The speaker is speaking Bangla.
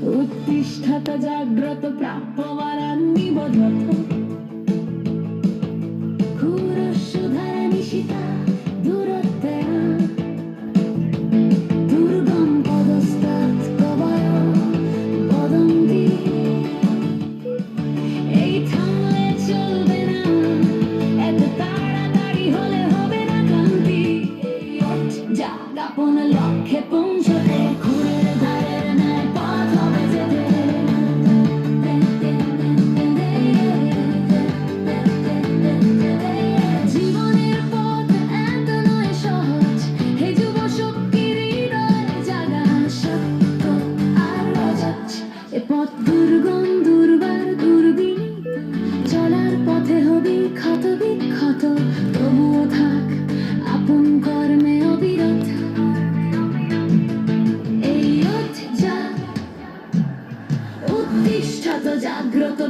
उत्तिष्ठत जाग्रत प्राप्यवरान्निबोधत क्षुरस्सुधर निशिता दूरत्वया दुर्गम पदस्तात् कवय वदन्ति এই থামলে চলবে না এত তাড়াতাড়ি হলে হবে না ক্লান্তি ওঠ জাগ আপন লক্ষ্যে পৌঁছতে ঘুরের ধারের ন্যায় পথ হবে যেতে জীবনের পথ এত নয় সহজ হে যুব শক্তির হৃদয় জাগা সত্য আর অজাচ এ পথ দুর্গম দুর্বার দুর্বিনীত চলার পথে হবি ক্ষত বিক্ষত তবুও থাক আপন কর্মে অবিরত এই ওঠ জাগ উত্তিষ্ঠত জাগ্রত